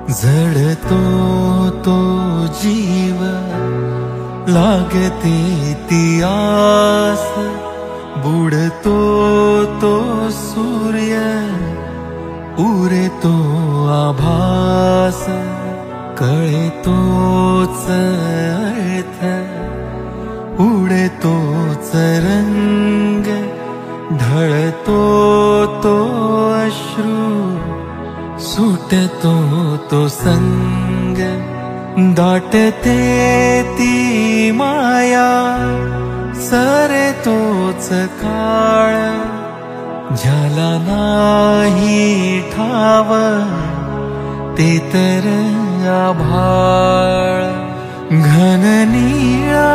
झडतो तो जीव लागते ती आस, बुडतो तो सूर्य उरेतो आभास, कळेतोच अर्थ उडतोच रंग, ढळतो तो अश्रू सुटतो तो संग, दाटते ती माया सरे तोच काळ, ज्याला नाही ठाव ते तर आभाळ, घन निळा